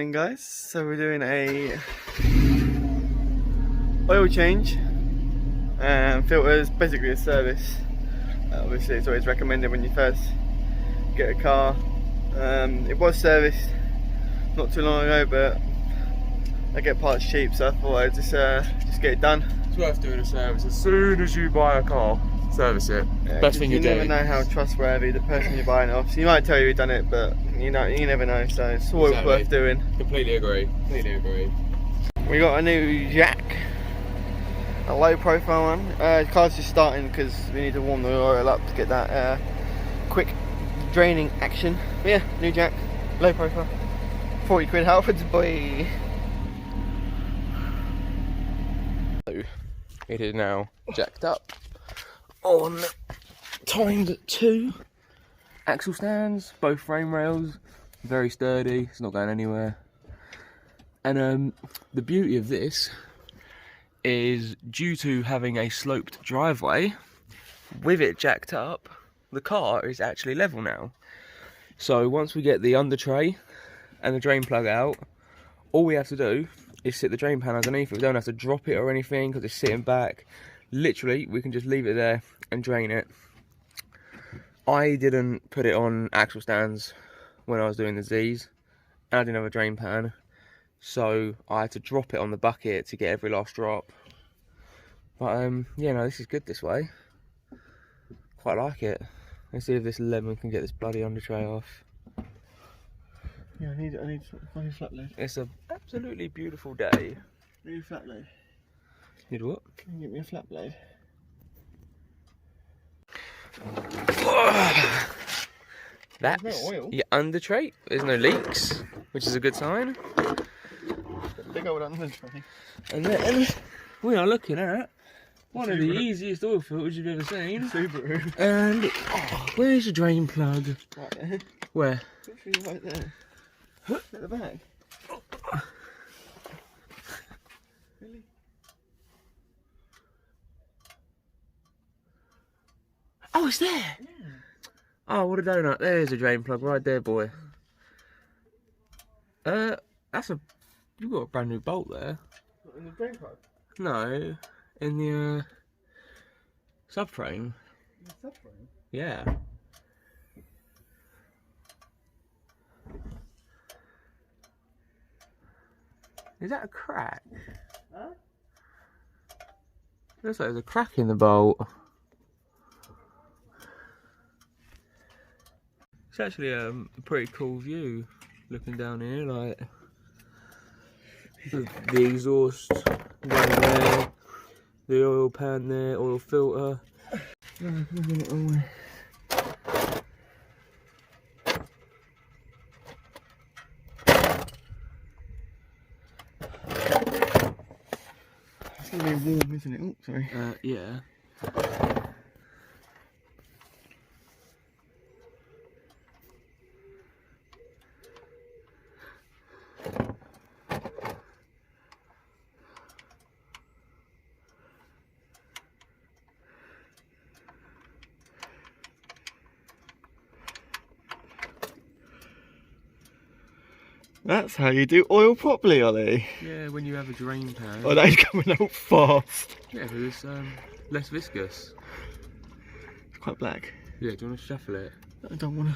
Morning guys, so we're doing a oil change and filters, basically a service. Obviously it's always recommended when you first get a car. It was serviced not too long ago, but I get parts cheap, so I thought I'd just get it done. It's worth doing a service as soon as you buy a car. Service it. Yeah, best thing you do. You never know how trustworthy the person you're buying it off. So you might tell you you've done it, but you never know. So it's always worth doing. Completely agree. Completely agree. We got a new jack, a low profile one. The car's just starting because we need to warm the oil up to get that quick draining action. But yeah, new jack, low profile, 40 quid Halfords, boy. It is now jacked up on ×2 axle stands, both frame rails, very sturdy, it's not going anywhere. And the beauty of this is, due to having a sloped driveway, with it jacked up, the car is actually level now. So once we get the under tray and the drain plug out, all we have to do is sit the drain pan underneath it. We don't have to drop it or anything because it's sitting back. Literally, we can just leave it there and drain it. I didn't put it on axle stands when I was doing the Z's, and I didn't have a drain pan, so I had to drop it on the bucket to get every last drop. But yeah, no, this is good this way. Quite like it. Let's see if this lemon can get this bloody under tray off. Yeah, I need a flat load. It's an absolutely beautiful day. I need a flat load. Need what? Can you get me a flat blade? That's no oil. your under tray. There's no leaks, which is a good sign. Big old under tray. And then we are looking at one of the easiest oil filters you've ever seen. Subaru. And where's the drain plug? Right there. Where? Literally right there. At the back. Really? Oh, it's there! Yeah. Oh, what a donut. There's a drain plug right there, boy. That's a... You've got a brand new bolt there. What, in the drain plug? No, in the subframe. In the subframe? Yeah. Is that a crack? Huh? Looks like there's a crack in the bolt. It's actually a pretty cool view looking down here, like the exhaust down there, the oil pan there, oil filter. It's gonna be warm, isn't it? Oh, sorry. Yeah. That's how you do oil properly, Ollie. Yeah, when you have a drain pan. Oh, that is coming out fast. Yeah, because it's less viscous. It's quite black. Yeah, do you want to shuffle it? I don't want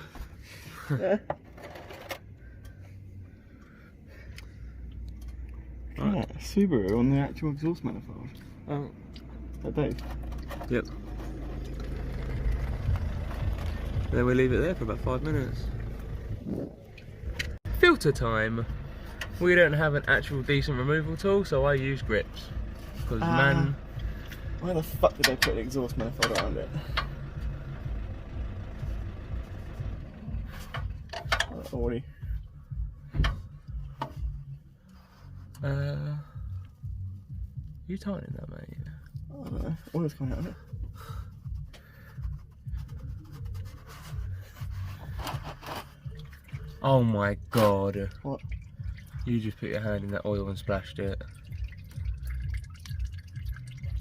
to. Yeah. Right. Yeah, Subaru on the actual exhaust manifold. Oh. That Dave? Yep. Then we leave it there for about 5 minutes. Filter time. We don't have an actual decent removal tool, so I use grips. Because man... Where the fuck did they put the exhaust manifold around it? Already. You tightening that, mate? I don't know. Oil's coming out of it. Oh my god. What? You just put your hand in that oil and splashed it.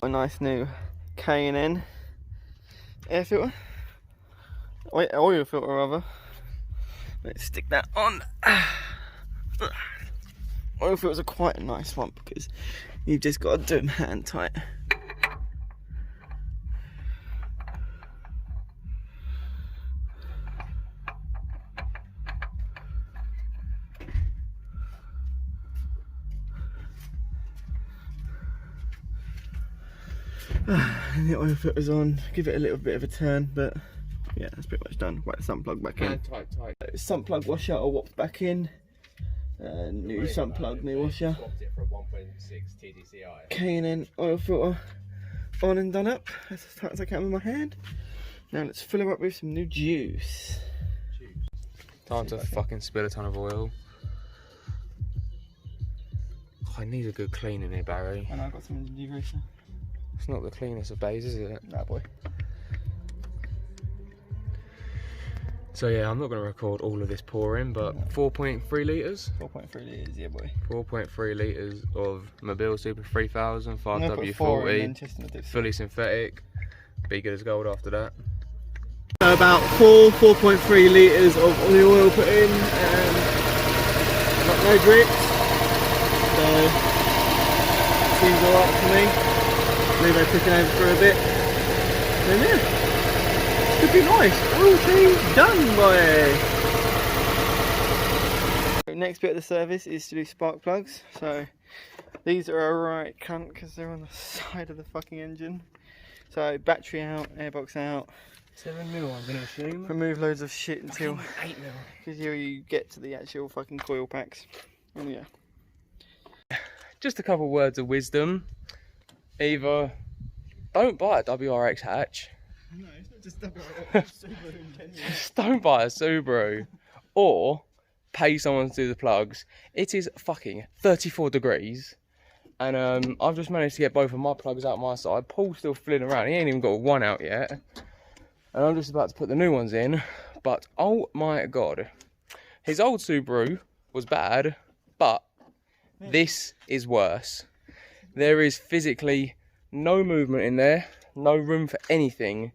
A nice new K&N air filter. Oil filter rather. Let's stick that on. oil filters are quite a nice one because you've just got to do them hand tight. And the oil filter's on, give it a little bit of a turn, but yeah, that's pretty much done. Whack the sump plug back in. Tight. Sump plug washer I whopped back in. New sump plug, new washer. Swapped it for a 1.6 TDCI. K&N oil filter on and done up. That's as tight as I can with my hand. Now let's fill her up with some new juice. Time to fucking spill a ton of oil. Oh, I need a good clean in here, Barry. And I've got some degreaser. It's not the cleanest of bays, is it? Nah, boy. So yeah, I'm not going to record all of this pouring, but 4.3 litres? 4.3 litres, yeah boy. 4.3 litres of Mobile Super 3000 5W40, fully synthetic, be good as gold after that. So about 4.3 litres of the oil put in, and got no drips, so seems alright for me. Leave her cooking over for a bit, and yeah, could be nice. Oil change done, boy. Next bit of the service is to do spark plugs. So these are a right cunt because they're on the side of the fucking engine. So battery out, airbox out. 7mm, I'm going to assume. Remove loads of shit until 8mm. because you get to the actual fucking coil packs. And yeah. Just a couple words of wisdom. Either don't buy a WRX hatch. No, it's not just WRX, Subaru in general. Just don't buy a Subaru. Or pay someone to do the plugs. It is fucking 34 degrees. And I've just managed to get both of my plugs out my side. Paul's still filling around. He ain't even got one out yet. And I'm just about to put the new ones in. But oh my god. His old Subaru was bad. But this is worse. There is physically no movement in there, no room for anything.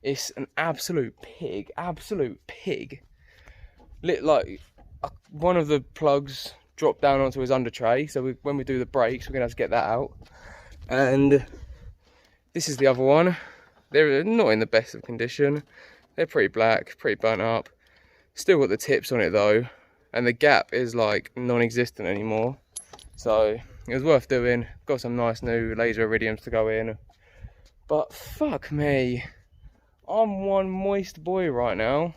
It's an absolute pig, Like one of the plugs dropped down onto his under tray, so when we do the brakes, we're gonna have to get that out. And this is the other one. They're not in the best of condition. They're pretty black, pretty burnt up. Still got the tips on it though, and the gap is like non-existent anymore. So it was worth doing. Got some nice new laser iridiums to go in. But fuck me. I'm one moist boy right now.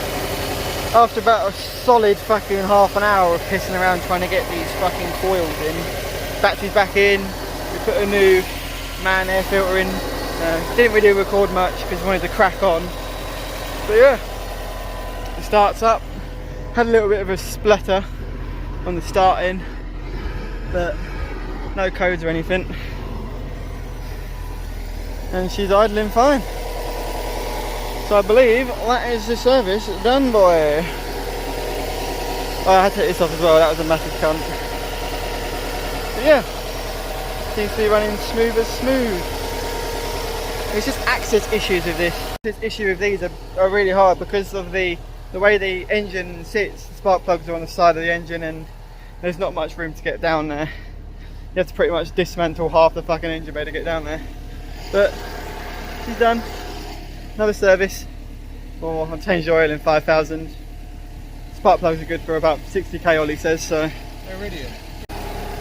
After about a solid fucking half an hour of pissing around trying to get these fucking coils in, battery's back in, we put a new man air filter in. Didn't really record much because we wanted to crack on. But yeah, it starts up. Had a little bit of a splutter on the starting, but no codes or anything, and she's idling fine. So I believe that is the service done, boy. Oh, I had to take this off as well, that was a massive cunt. But yeah, seems to be running smooth as smooth. It's just access issues with this. This issue with these are really hard because of the way the engine sits. The spark plugs are on the side of the engine and there's not much room to get down there. You have to pretty much dismantle half the fucking engine bay to get down there. But she's done. Another service. Or I've changed the oil in 5,000. Spark plugs are good for about 60k, Ollie says, so. Iridium.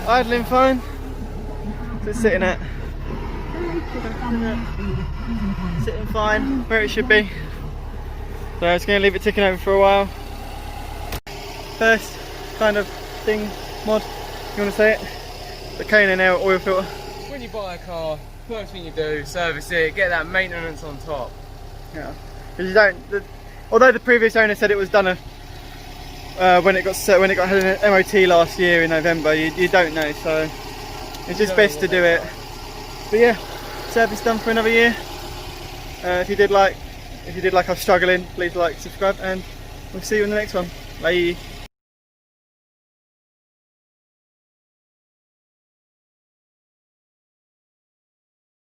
Idling fine. What's it sitting at? Sitting fine, where it should be. So I'm just going to leave it ticking over for a while. First kind of thing, mod, you want to say it? The K&N oil filter. When you buy a car, first thing you do, service it, get that maintenance on top. Yeah, because you don't. Although the previous owner said it was done when it got had an MOT last year in November, you don't know, so it's just best to do it. But yeah, service done for another year. If you did like us struggling, please like, subscribe, and we'll see you in the next one. Bye.